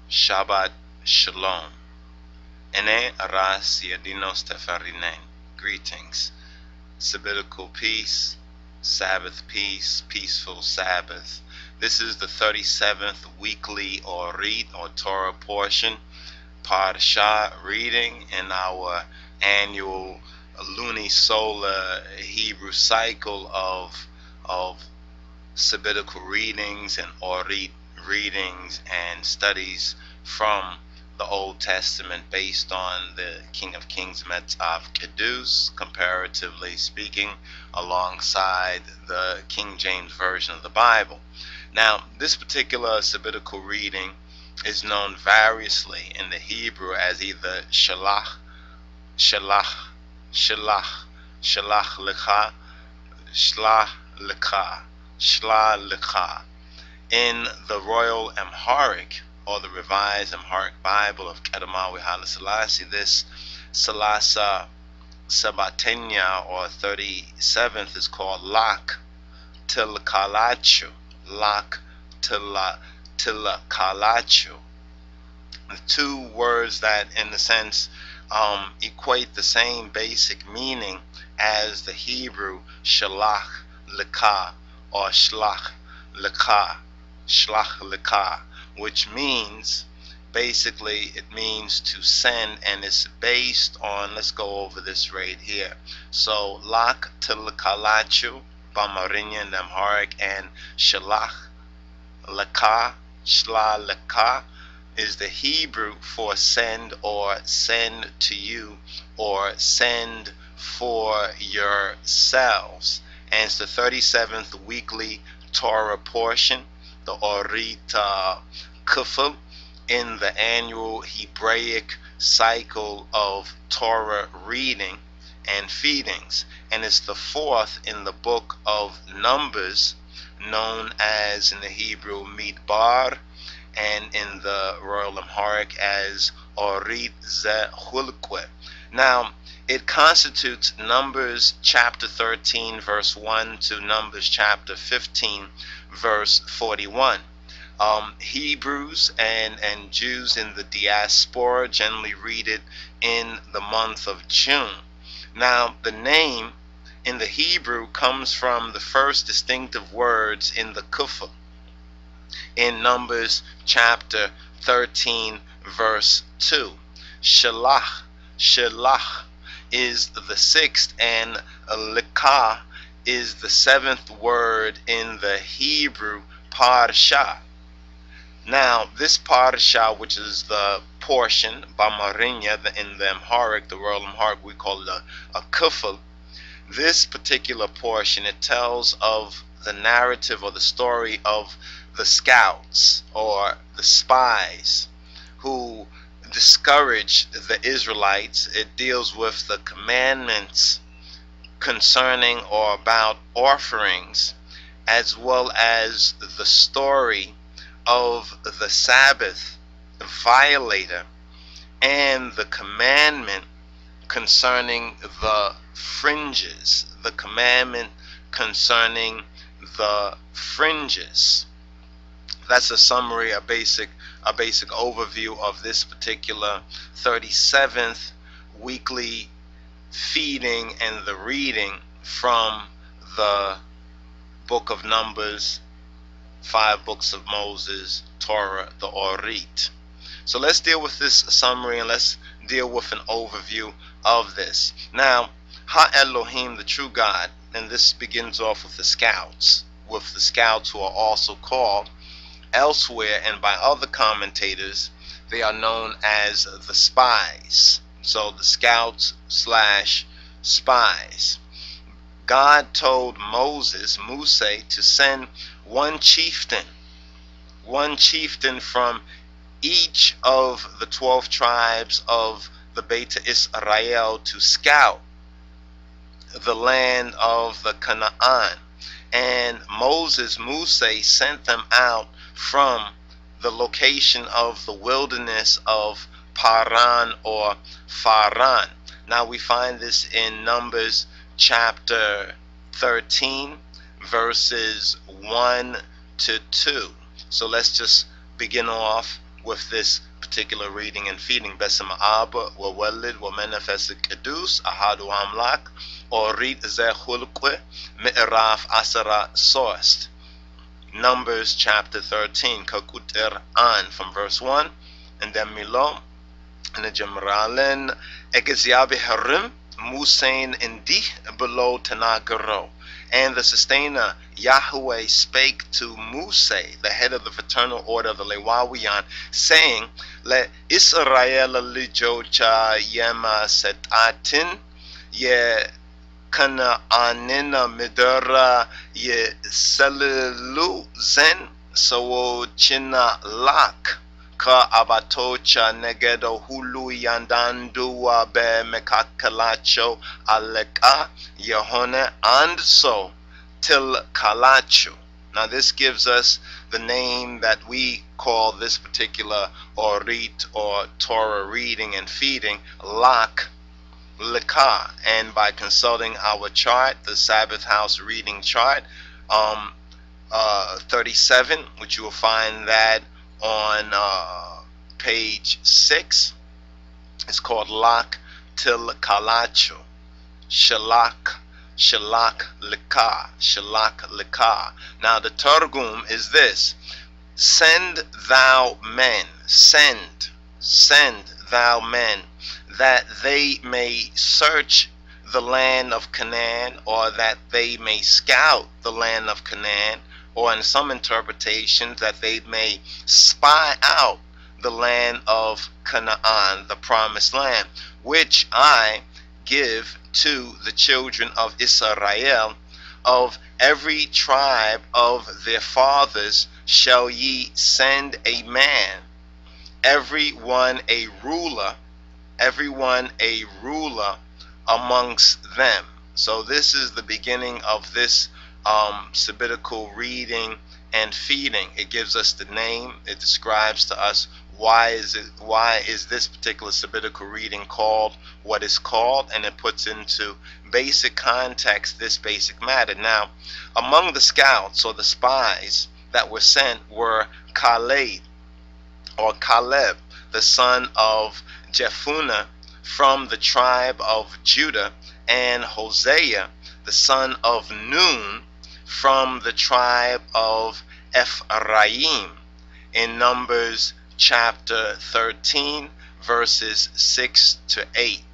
Shabbat Shalom. Ene Aras Yadinos Tefarinen. Greetings. Sabbatical peace, Sabbath peace, peaceful Sabbath. This is the 37th weekly Orit or Torah portion, Parashah reading in our annual lunisolar Hebrew cycle of sabbatical readings and Orit readings and studies from the Old Testament based on the King of Kings Metzav Kedus, comparatively speaking, alongside the King James Version of the Bible. Now, this particular sabbatical reading is known variously in the Hebrew as either Shelach Lekha, Shelach Lekha. In the Royal Amharic, or the Revised Amharic Bible of Kedamawi Haile Selassie, this Salasa Sabatenya, or 37th, is called Lak Tilkalachu. Lak Tilkalachu. The two words that, in a sense, equate the same basic meaning as the Hebrew Shelach Lekha or Shelach Lekha, which means, basically, it means to send, and it's based on, let's go over this right here. So, Lak Tilkalachu, Bamarinya and Amharic, and Shelach Lekha, is the Hebrew for send, or send to you, or send for yourselves. And it's the 37th weekly Torah portion, the Orit Kufel, in the annual Hebraic cycle of Torah reading and feedings. And it's the fourth in the book of Numbers, known as in the Hebrew Midbar, and in the Royal Amharic as Orit Zehulkwe. Now, it constitutes Numbers chapter 13 verse 1 to Numbers chapter 15 verse 41. Hebrews and Jews in the diaspora generally read it in the month of June. Now, the name in the Hebrew comes from the first distinctive words in the Kufel in Numbers chapter 13 verse 2. Shelach is the sixth, and Lekha is the seventh word in the Hebrew Parashah. Now, this Parashah, which is the portion, Bamarinya, in the Amharic, the Royal Amharic, we call it a Kufel. This particular portion, it tells of the narrative or the story of the scouts or the spies who discouraged the Israelites. It deals with the commandments concerning or about offerings, as well as the story of the Sabbath violator and the commandment concerning the fringes. The commandment concerning the fringes. That's a summary, a basic overview of this particular 37th weekly feeding and the reading from the book of Numbers, 5 books of Moses, Torah, the Orit. So let's deal with this summary and let's deal with an overview of this. Now, Ha Elohim, the true God, and this begins off with the scouts who are also called elsewhere and by other commentators, they are known as the spies. So the scouts / spies. God told Moses, to send one chieftain from each of the 12 tribes of the Beta Israel to scout the land of the Canaan. And Moses, sent them out from the location of the wilderness of Paran or Faran. Now we find this in Numbers chapter 13 verses 1 to 2. So let's just begin off with this particular reading and feeding. Besem Abba wa Walid wa Manifest Kedus Ahadu Amlak Orit Ze Hulqwe Mi'raf Asara Soest. Numbers chapter 13 Kakuter An from verse 1, and then Milo and the Jemralen Egeziabi Harim Musain Indi below Tanagaro. And the sustainer Yahweh spake to Muse, the head of the fraternal order of the Lewawiyan, saying, Le Israel lijocha yema setatin ye kana anina midara ye selilu zen so china lak ka abatocha negedo hulu yandandua be mekakalacho aleka yehone and so till kalachu. Now this gives us the name that we call this particular orit or Torah reading and feeding, Shelach Lekha. And by consulting our chart, the Sabbath House reading chart, 37, which you will find that on page 6, it's called Lak Til Kalachu. Shelach Lekha, Shelach Lekha. Now the Targum is this: send thou men, send thou men, that they may search the land of Canaan, or that they may scout the land of Canaan, or in some interpretations that they may spy out the land of Canaan, the promised land, which I give to the children of Israel. Of every tribe of their fathers shall ye send a man, every one a ruler amongst them. So this is the beginning of this sabbatical reading and feeding. It gives us the name. It describes to us why is this particular sabbatical reading called what it's called, and it puts into basic context this basic matter. Now, among the scouts or the spies that were sent were Caleb, the son of Jephunneh from the tribe of Judah, and Hosea, the son of Nun from the tribe of Ephraim. In Numbers chapter 13, verses 6 to 8.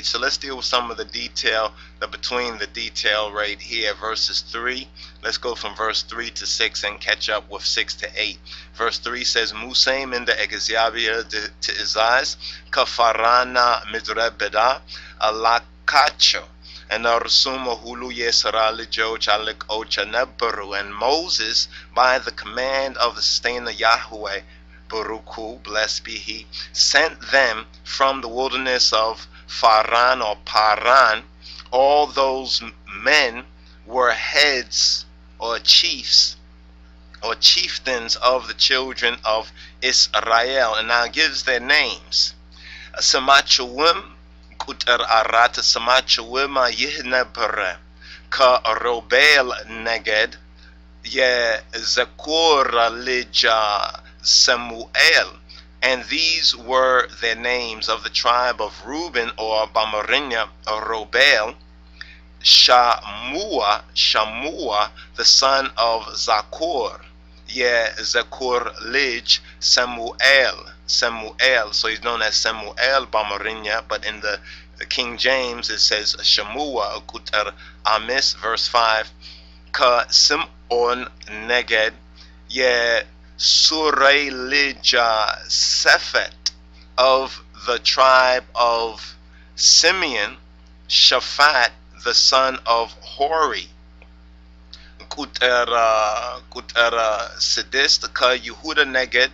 So let's deal with some of the detail, between the detail right here. Verses 3, let's go from verse 3 to 6 and catch up with 6 to 8. Verse 3 says, Musaim in the Egeziabia to Izaz, Kafarana Midrebeda, Alakacho, and Arsuma Hulu Yesaralijo Chalik Ochanebaru. And Moses, by the command of the sustainer Yahweh, Baruchu, blessed be he, sent them from the wilderness of Faran or Paran. All those men were heads or chiefs or chieftains of the children of Israel, and now gives their names. Samachawim Kutar Arata Samachawima Yihnebere Ka Robel Neged Ye Zakura Lija Samuel. And these were their names of the tribe of Reuben or Bamarinya or Robel, Shamua, the son of Zakur, Zakur Lij, Samuel. So he's known as Samuel Bamarinya, but in the King James it says Shamua, Kutar Amis, verse 5, Ka Simon Neged, Surei Lija Sephet, of the tribe of Simeon, Shaphat, the son of Hori, Kutera Sidist, Ka Yehuda Neged,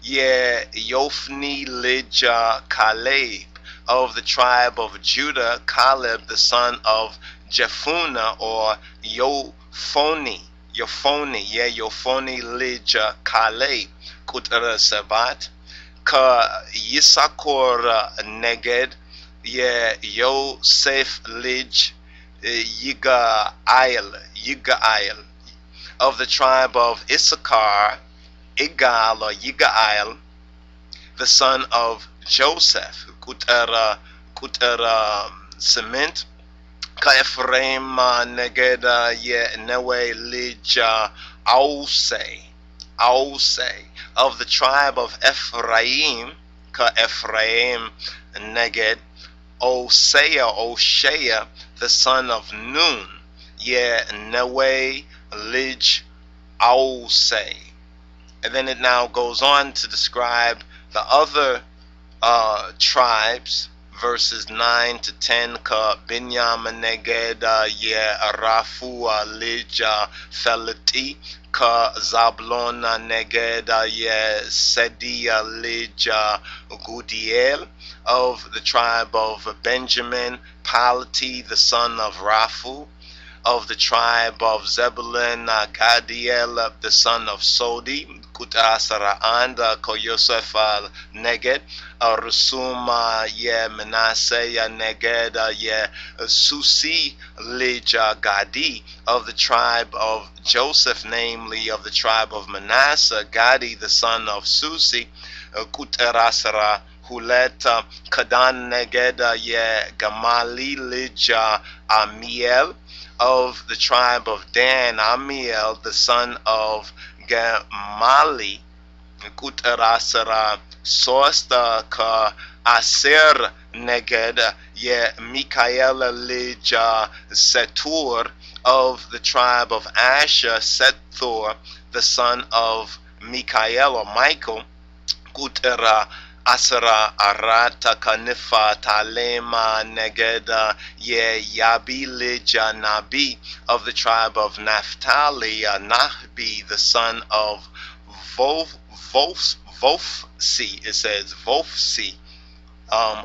Yofni Lija Caleb, of the tribe of Judah, Caleb, the son of Jephunneh or Yophoni, Lija Caleb, Kutera Sabat, Ka Yisakor Neged, Yosef Lij Yigael, of the tribe of Issachar, Igal or Yigael, the son of Joseph, Kutera Cement, Ka Ephraim Negeda Ye Newe Lija Ause, of the tribe of Ephraim, Ka Ephraim Neged, Oshea, the son of Nun, Ye Newe Lij Ause. And then it now goes on to describe the other tribes, verses 9 to 10. Ka Binyamin Neged Ye Rafu Lija Felati, Ka Zablona Neged Ye Sedia Lija Gudiel, of the tribe of Benjamin, Palati, the son of Raphu, of the tribe of Zebulun, Gadiel, the son of Sodi, Kutasara and Koyosef Neged, Rusuma Ye Manasseh Neged Ye Susi Lija Gadi, of the tribe of Joseph, namely of the tribe of Manasseh, Gadi, the son of Susi, Kuterasara Huleta Kadan Neged Ye Gamali Lija Amiel, of the tribe of Dan, Amiel, the son of Gamali, Kuterasara Sosta Ka Aser Neged Ye Mikael Lija Setur, of the tribe of Asher, Sethor, the son of Mikael or Michael, Kutera Asara Arata Kanifa Talema Negeda Ye Yabi Lija Nabi, of the tribe of Naphtali, Nahbi, the son of Vofsi, it says Vofsi,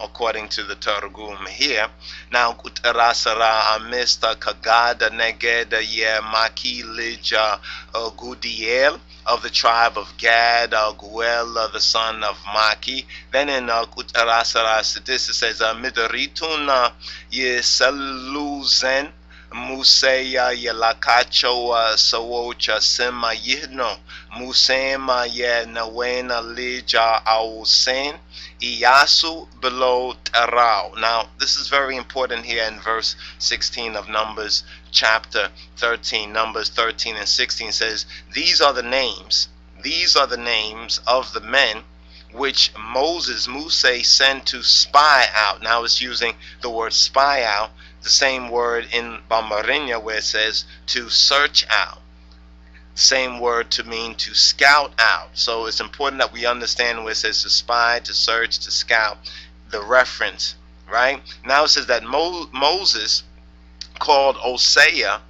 according to the Targum here. Now Kuterasara Amista Kagada Negeda Ye Maki Lija Gudiel, of the tribe of Gad, Guel, the son of Maki. Then in Kuterasara Sidis it says Midarituna Yeseluzen Museya Yelakacho Sawocha Sema Yihno Musema Ye Nawena Lija Ausen Iyasu below Terau. Now this is very important here in verse 16 of Numbers chapter 13. Numbers 13 and 16 says, these are the names of the men which Mose sent to spy out. Now it's using the word spy out, the same word in Bamarinya where it says to search out. Same word to mean to scout out. So it's important that we understand where it says to spy, to search, to scout, the reference, right? Now it says that Moses called Oshea,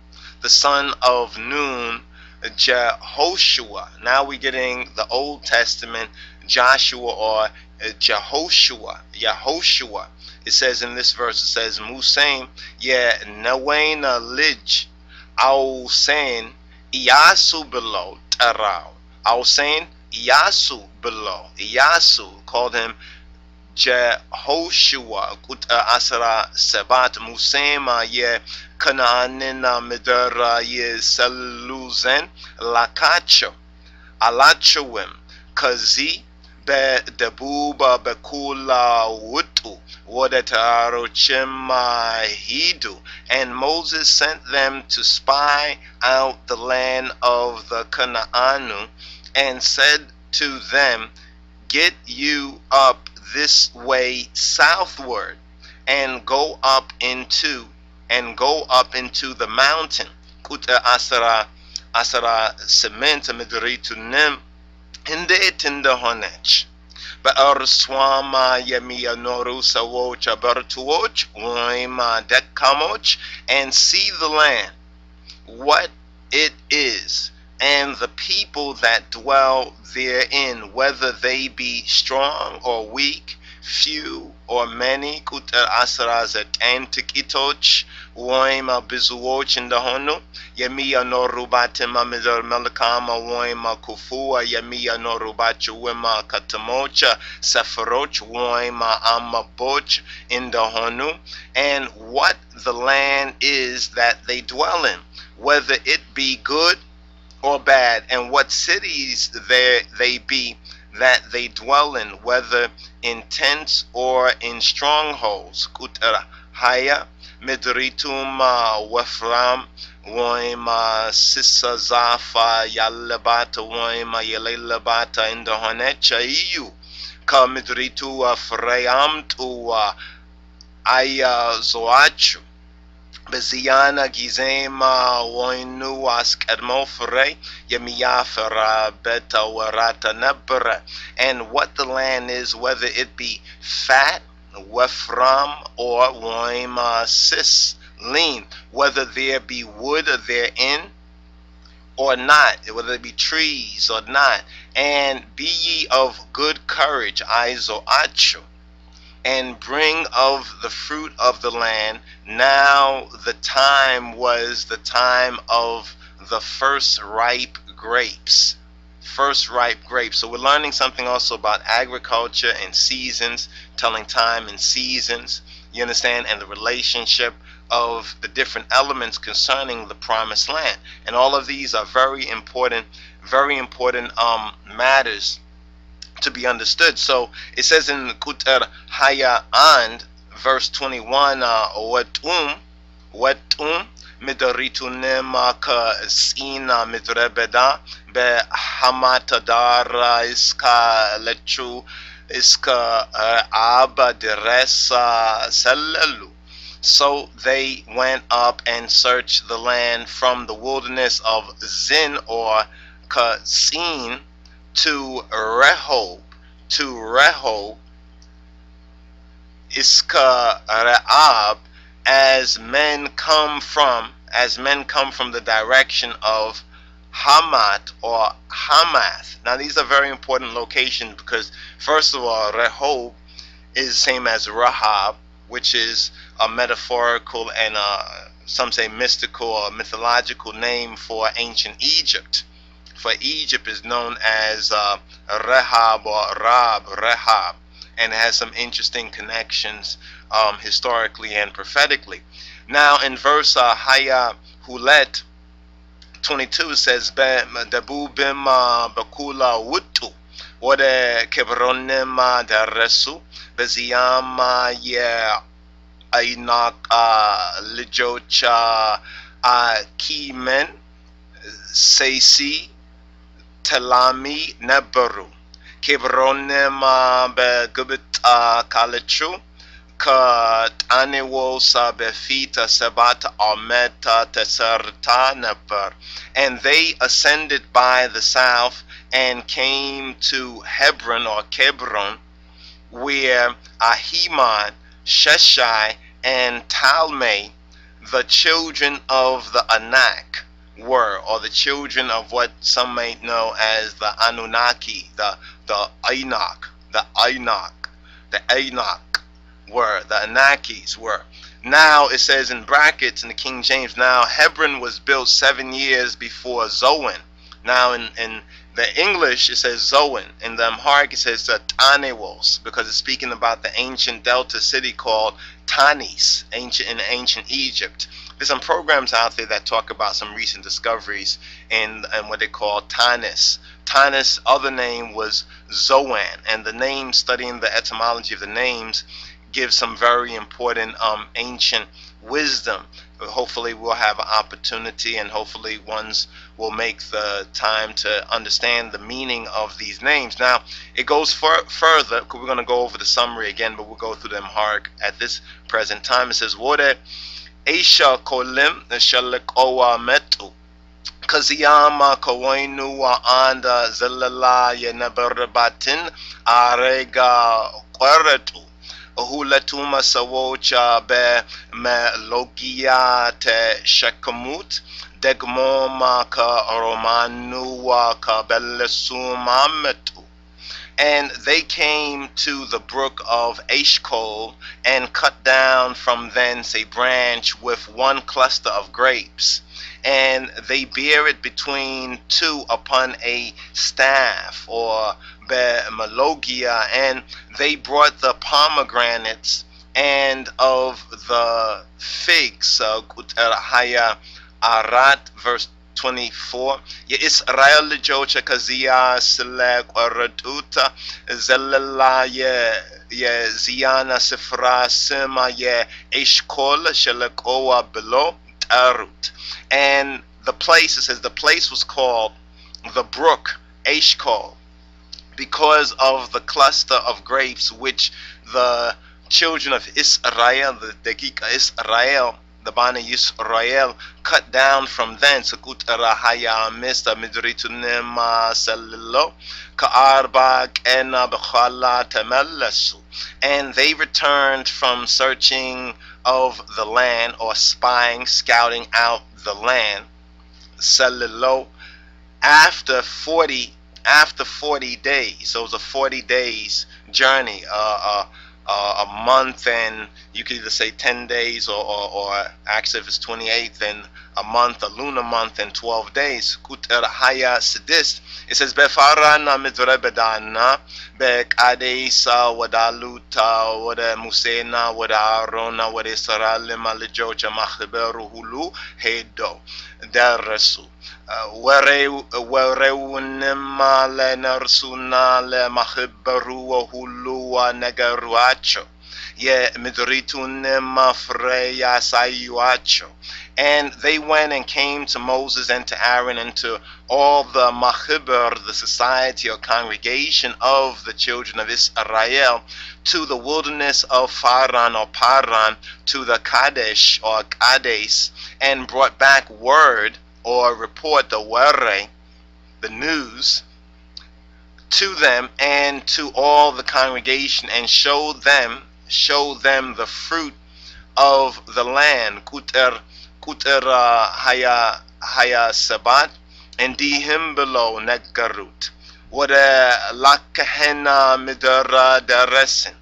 the son of Nun, Jehoshua. Now we're getting the Old Testament Joshua or Jehoshua. It says in this verse, it says, Musaim ye Nawena Lij Ausen Iyasu below Terau. Ausen Iyasu below. Iyasu called him Jehoshua. Asara Sebat Musema ye Kanaanina Midara ye Seluzen Lakacho Alachoim Kazi Be Debuba Bekula Wutu Wadataro Chima Hidu. And Moses sent them to spy out the land of the Canaanu, and said to them, get you up this way southward, and go up into the mountain. Kuta asara cement midritu nem hinde tinda honech. Ba'ar swama yemiya noru sawocha bertuoch oima dekamoch, and see the land, what it is, and the people that dwell therein, whether they be strong or weak, few or many. Kuta asara zet antikitoch oima bizuoch in the honu. Yemiya no rubatima mizar melakama woima kufua. Yemiya no rubacha wima katamocha seferoch woima amaboch in the honu. And what the land is that they dwell in, whether it be good or bad, and what cities they be that they dwell in, whether in tents or in strongholds. Kutra haya midritum wafram woima sissa zafa yalabata woima yalabata indahonecha iu ka midritu frayam tu aya zoachu Beziana Gizema Woinu Askadmofre Yemiafera Beta Warata Nebra, and what the land is, whether it be fat, Wefram, or Woima Sis, lean, whether there be wood therein or not, whether it be trees or not, and be ye of good courage, Izo Acho, and bring of the fruit of the land. Now the time was the time of the first ripe grapes. First ripe grapes. So we're learning something also about agriculture and seasons, telling time and seasons, you understand, and the relationship of the different elements concerning the promised land. And all of these are very important matters to be understood. So it says in Kuter Haya and verse 21, Watum Midoritunem ka sina midrebeda be hamatadara iska lechu iska aba deresa selalu. So they went up and searched the land from the wilderness of Zin or Kasin to Rehob, Iska Re'ab, as men come from the direction of Hamat or Hamath. Now these are very important locations because first of all, Rehob is the same as Rahab, which is a metaphorical and some say mystical or mythological name for ancient Egypt. For Egypt is known as Rehab or Rehab, and has some interesting connections historically and prophetically. Now in verse Haya Hulet 22 says Debu bim bakula wutu wode kebronim deresu beziyama ye ainak lijocha kimen seisi Telami Nebaru Kebronim begubit kalechu ka tanewosa befita sebata ameta teserta nebar, and they ascended by the south and came to Hebron or Kebron, where Ahiman, Sheshai, and Talmai, the children of the Anak, were, or the children of what some may know as the Anunnaki, the Enoch were, the Anakis were. Now it says in brackets in the King James, now Hebron was built 7 years before Zoan. Now in the English it says Zoan. In the Amharic it says Tanewos, because it's speaking about the ancient delta city called Tanis, in ancient Egypt. There's some programs out there that talk about some recent discoveries in what they call Tanis. Tanis' other name was Zoan, and the name, studying the etymology of the names, gives some very important ancient wisdom. Hopefully we'll have an opportunity, and hopefully ones will make the time to understand the meaning of these names. Now it goes further, because we're going to go over the summary again, but we'll go through the Amharic at this present time. It says, Wode Aisha kolim shalikowa metu kaziyama kawainu wa anda zalala yenabarbatin arega qaretu hulatuma sawocha be melogia te shakamut degmoma ka romanu wa ka belesuma metu. And they came to the brook of Eshcol and cut down from thence a branch with one cluster of grapes. And they bear it between two upon a staff, or malogia, and they brought the pomegranates and of the figs. Haya Arat, verse 24 የእስራኤል ልጆች ከዚያ ስለቆረጡት ዘለላ የዚያን ስፍራ ስም የኤሽኮል ሸለቆ ብሎ ጠሩት. And the place, it says the place was called the brook Eshkol because of the cluster of grapes which the children of Israel, the Dekika Israel, the Bani Yisrael, cut down from thence. And they returned from searching of the land, or spying, scouting out the land, after 40 days. So it was a 40 days journey, a month, and you could either say 10 days, or actually if it's 28, then a month, a lunar month, and 12 days. It says Befarana midrebedana beqadesa wadaluta wada musena wada arona wada israelim alijocha makhberu hulu hedo darasu ورونما لنرسونا لمخبرو وهلو ونقرواچو يمدريتونما فريا سايواچو. And they went and came to Moses and to Aaron and to all the Machiber, the society or congregation of the children of Israel, to the wilderness of Paran, to the Kadesh or Kades, and brought back word or report, the were, the news, to them and to all the congregation, and show them the fruit of the land. Kuter haya sabat, and dihim below negarut. Wada lakahena midara daresin.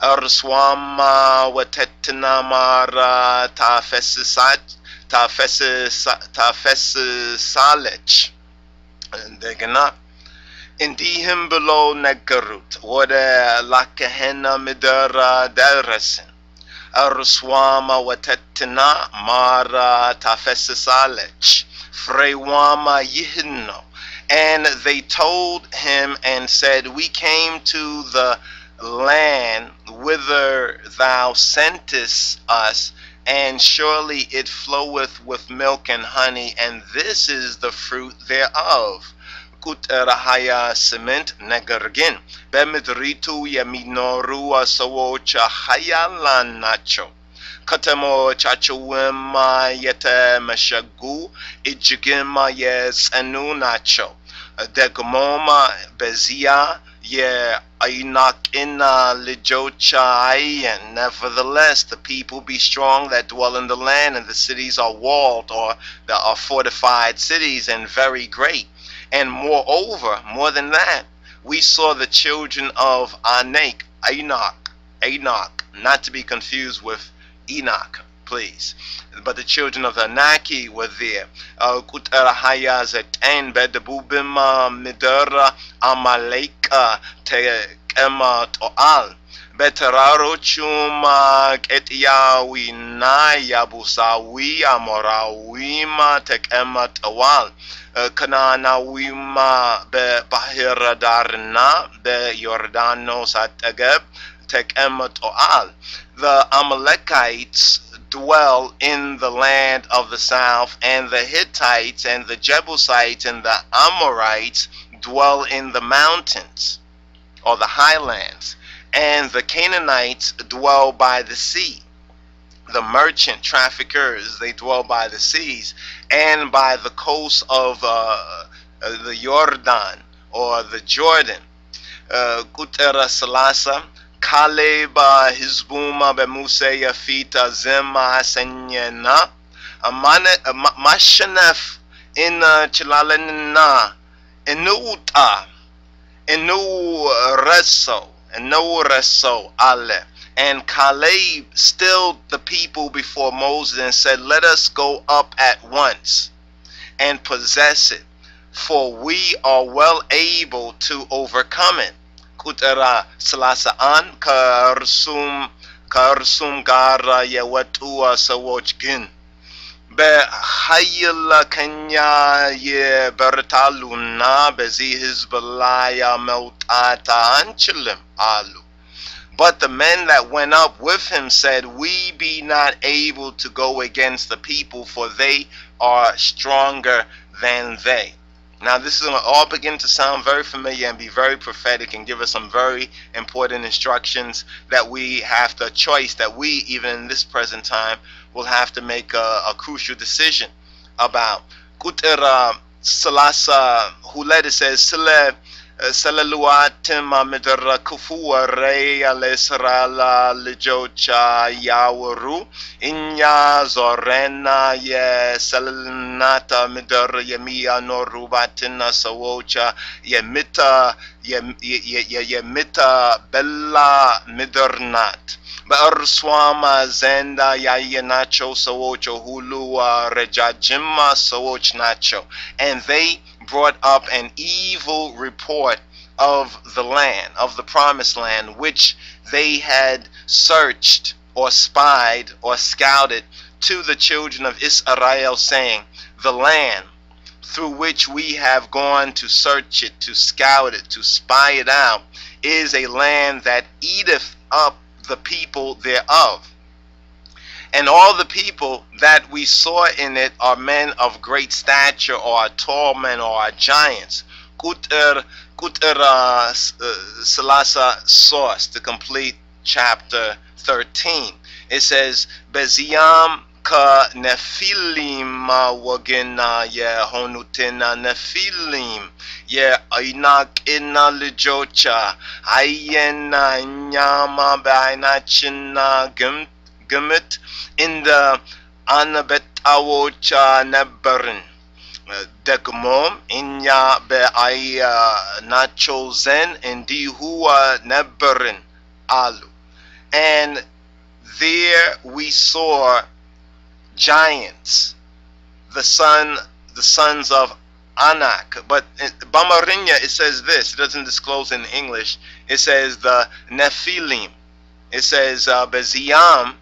Arswama watetna mara tafesisat. Tafessalech. Degana. Indihim below negarut. Wada lakahena midara daresin. Arswama watetna mara tafessalech. Frewama yihno. And they told him and said, we came to the land whither thou sentest us, and surely it floweth with milk and honey, and this is the fruit thereof. Kuterahaya cement negargin. Bemidritu yaminoru asawocha hayalan nacho. Katamo chachuima yete mashagu ijigima yes anu nacho. Degmoma bezia ye ainakina lijocha ayan. Nevertheless, the people be strong that dwell in the land, and the cities are walled, or there are fortified cities, and very great. And moreover, more than that, we saw the children of Enoch, not to be confused with Enoch, please. But the children of Anaki were there. And bedabubima midara amaleka tekema toal. Betararo chuma etiyawi na yabusawi amorawima tekema toal. Kananawima be bahiradarna be Yordanos atageb tekema toal. The Amalekites dwell in the land of the south, and the Hittites and the Jebusites and the Amorites dwell in the mountains or the highlands, and the Canaanites dwell by the sea. The merchant traffickers, they dwell by the seas and by the coast of the Jordan or the Jordan. Kutera Salasa Kaleb Hizbuma Bemuse Yafita Zema Senyena Mashanef in Chilalena Enuta Enu Reso Ale. And Caleb stilled the people before Moses and said, let us go up at once and possess it, for we are well able to overcome it. Kutera Salasaan Karsum Gara Yawatua Sawochgin بحيل كنيا يبرتالونا بزي Hizbalaya Meltata Anchilim Alu. But the men that went up with him said, We be not able to go against the people, for they are stronger than they. Now this is going to all begin to sound very familiar and be very prophetic and give us some very important instructions that we have the choice, that we, even in this present time, will have to make a crucial decision about. Kutera Salasa Huled says, Sele Salaluatima Midra Kufua Rey Alesrala Lijocha Yawaru Inya Zorena Ye Salanata Midra Yemia Norubatina Sawocha Yemita Yemita Bella Midernat Swama Zenda Yayanacho Sawocho Hulua Rejajima Sawoch Nacho. And they brought up an evil report of the land, of the promised land, which they had searched or spied or scouted to the children of Israel, saying, The land through which we have gone to search it, to scout it, to spy it out, is a land that eateth up the people thereof. And all the people that we saw in it are men of great stature, or are tall men, or are giants. Kuter Salasa source to complete chapter 13. It says, Beziam ka Nephilim wagina ye honutina Nephilim ye ainak ina lijocha ayena nyama baina china gumit in the anabet awocha neberin degmom inya be ay nacho zen indi huwa neberin alu. And there we saw giants, the sons of Anak. But in Bamarinya it says this, it doesn't disclose in English, it says the Nephilim. It says Beziam,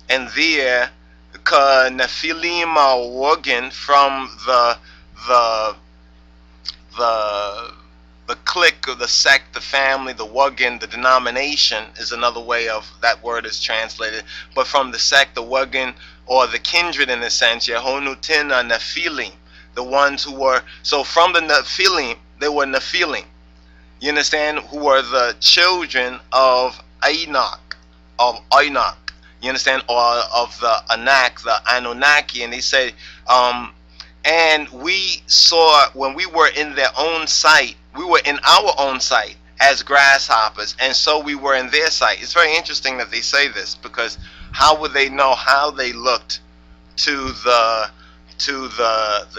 and there ka Nephilim Wogan, from the clique, or the sect, the family, the Wogan, the denomination is another way of that word is translated, but from the sect, the Wogan, or the kindred in a sense, Yehonutina Nephilim, the ones who were, so from the Nephilim, they were Nephilim, you understand, who were the children of Enoch, you understand, or of the Anak, the Anunnaki. And they say, and we saw, when we were in their own sight, we were in our own sight as grasshoppers, and so we were in their sight. It's very interesting that they say this, because how would they know how they looked to the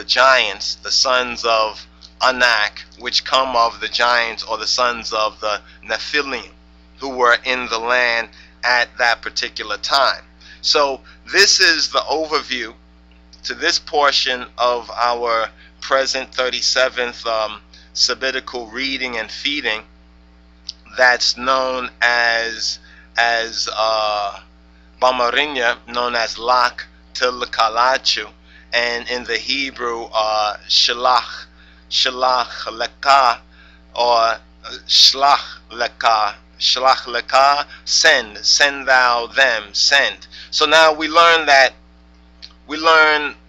giants, the sons of Anak, which come of the giants, or the sons of the Nephilim, who were in the land at that particular time? So this is the overview to this portion of our present 37th sabbatical reading and feeding, that's known as Bamarinya, known as Lak Tilkalachu, and in the Hebrew Shelach Lekha, or Shelach Lekha, send thou them, send. So now we learn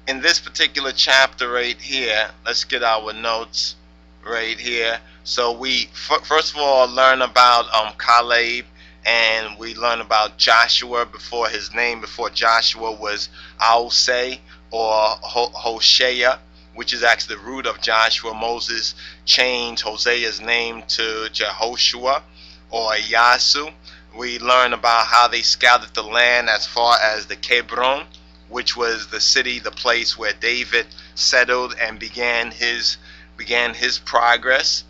in this particular chapter right here, let's get our notes right here. So we first of all learn about Caleb, and we learn about Joshua. Before his name, before Joshua, was Oshea or Oshea, which is actually the root of Joshua. Moses changed Hosea's name to Jehoshua or Yasu. We learn about how they scouted the land as far as the Hebron, which was the city, the place where David settled and began his progress.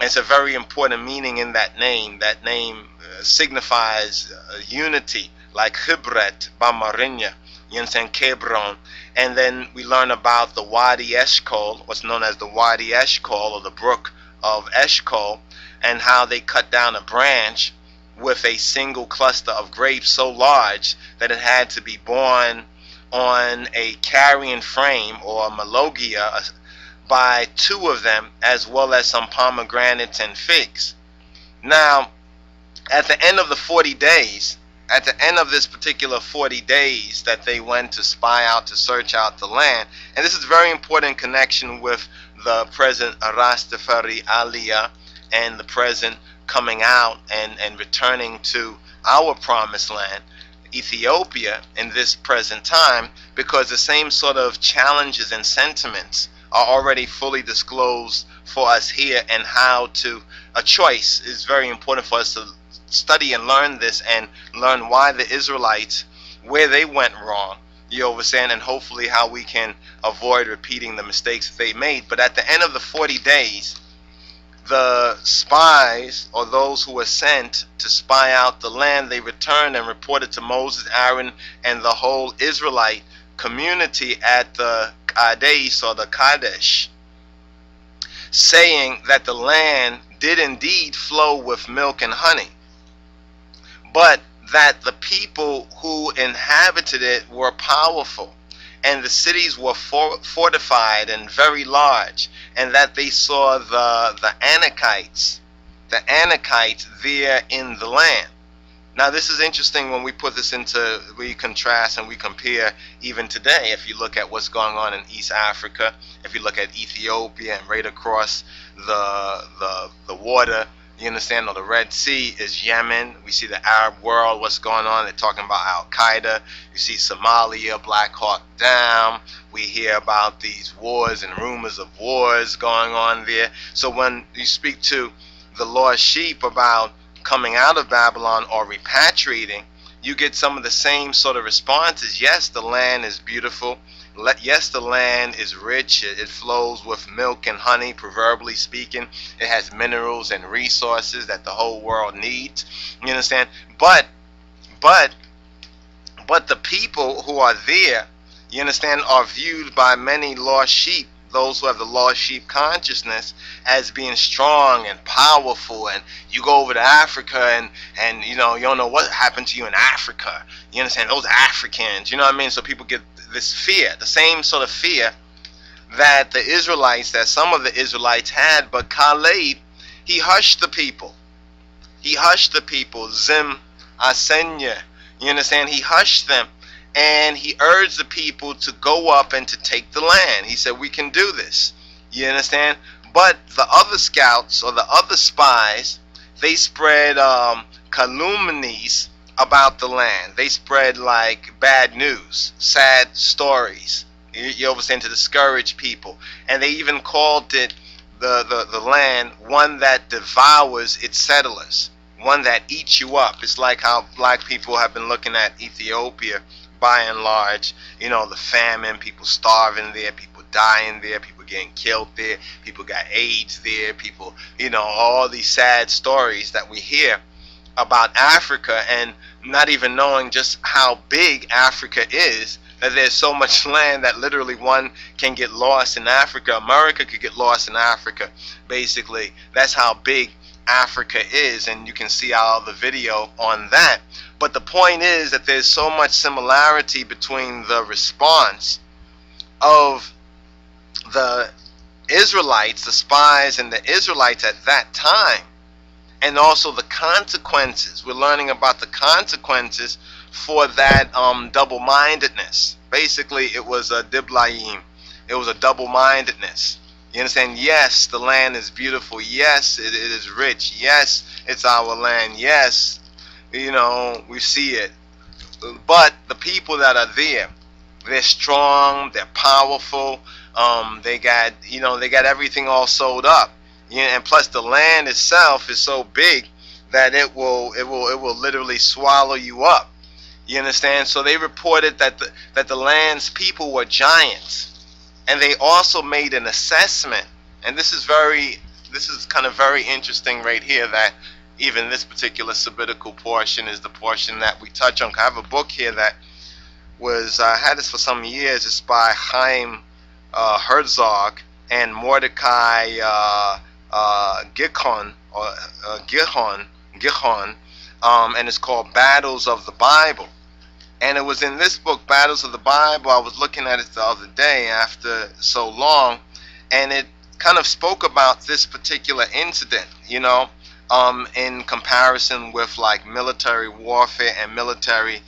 It's a very important meaning in that name. That name signifies unity, like Hibret, Bamarinya, you understand, Hebron. And then we learn about the Wadi Eshkol, what's known as the Wadi Eshkol, or the brook of Eshkol, and how they cut down a branch with a single cluster of grapes so large that it had to be borne on a carrying frame or malogia by 2 of them, as well as some pomegranates and figs. Now, at the end of the 40 days, at the end of this particular 40 days that they went to spy out, to search out the land, and this is very important in connection with the present Rastafari Aliyah and the present coming out and returning to our promised land, Ethiopia, in this present time, because the same sort of challenges and sentiments are already fully disclosed for us here, and how to, a choice is very important for us to study and learn this, and learn why the Israelites, where they went wrong, you understand, and hopefully how we can avoid repeating the mistakes that they made. But at the end of the 40 days, the spies, or those who were sent to spy out the land, they returned and reported to Moses, Aaron, and the whole Israelite community at the Kadesh, or the Kadesh, saying that the land did indeed flow with milk and honey, but that the people who inhabited it were powerful, and the cities were fortified and very large, and that they saw the Anakites there in the land. Now, this is interesting when we put this into, we contrast and we compare even today. If you look at what's going on in East Africa, if you look at Ethiopia, and right across the water, you understand, or the Red Sea, is Yemen. We see the Arab world, what's going on. They're talking about Al-Qaeda. You see Somalia, Black Hawk Down. We hear about these wars and rumors of wars going on there. So when you speak to the lost sheep about coming out of Babylon or repatriating, you get some of the same sort of responses. Yes, the land is beautiful. Yes, the land is rich. It flows with milk and honey, proverbially speaking. It has minerals and resources that the whole world needs. You understand? But the people who are there, you understand, are viewed by many lost sheep, those who have the lost sheep consciousness, as being strong and powerful. And you go over to Africa and you know, you don't know what happened to you in Africa. You understand? Those Africans, you know what I mean? So people get this fear, the same sort of fear that the Israelites, that some of the Israelites had. But Caleb, he hushed the people. He hushed the people. Zim Asenya, you understand? He hushed them, and he urged the people to go up and to take the land. He said, we can do this. You understand? But the other scouts, or the other spies, they spread calumnies about the land. They spread like bad news, sad stories, you understand, to discourage people. And they even called it, the land, one that devours its settlers, one that eats you up. It's like how black people have been looking at Ethiopia by and large, you know, the famine, people starving there, people dying there, people getting killed there, people got AIDS there, people, you know, all these sad stories that we hear about Africa, and not even knowing just how big Africa is, that there's so much land that literally one can get lost in Africa. America could get lost in Africa, basically. That's how big Africa is, and you can see all the video on that. But the point is that there's so much similarity between the response of the Israelites, the spies and the Israelites at that time, and also the consequences. We're learning about the consequences for that double-mindedness. Basically, it was a diblaim. It was a double-mindedness. You understand? Yes, the land is beautiful. Yes, it is rich. Yes, it's our land. Yes, you know, we see it. But the people that are there, they're strong, they're powerful. They got, you know, they got everything all sold up. Yeah, and plus the land itself is so big that it will literally swallow you up. You understand? So they reported that the land's people were giants, and they also made an assessment. And this is kind of very interesting right here, that even this particular sabbatical portion is the portion that we touch on. I have a book here that was, I had this for some years. It's by Chaim Herzog and Mordecai Gihon, and it's called Battles of the Bible. And it was in this book, Battles of the Bible. I was looking at it the other day after so long, and it kind of spoke about this particular incident, you know, in comparison with like military warfare and military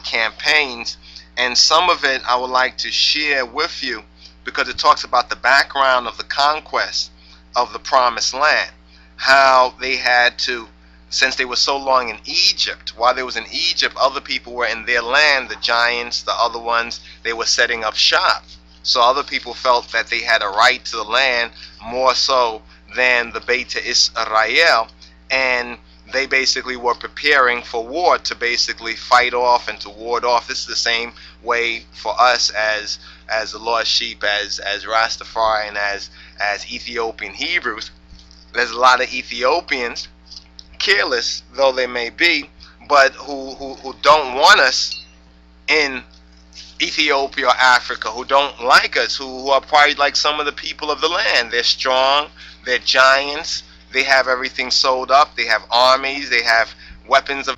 campaigns. And some of it I would like to share with you because it talks about the background of the conquest of the promised land, how they had to, since they were so long in Egypt, while they was in Egypt, other people were in their land, the giants, the other ones, they were setting up shop. So other people felt that they had a right to the land more so than the Beta Israel, and they basically were preparing for war to basically fight off and to ward off. This is the same way for us as the lost sheep, as Rastafari, and as Ethiopian Hebrews. There's a lot of Ethiopians, careless though they may be, but who don't want us in Ethiopia or Africa, who don't like us, who are probably like some of the people of the land. They're strong, they're giants, they have everything sold up, they have armies, they have weapons of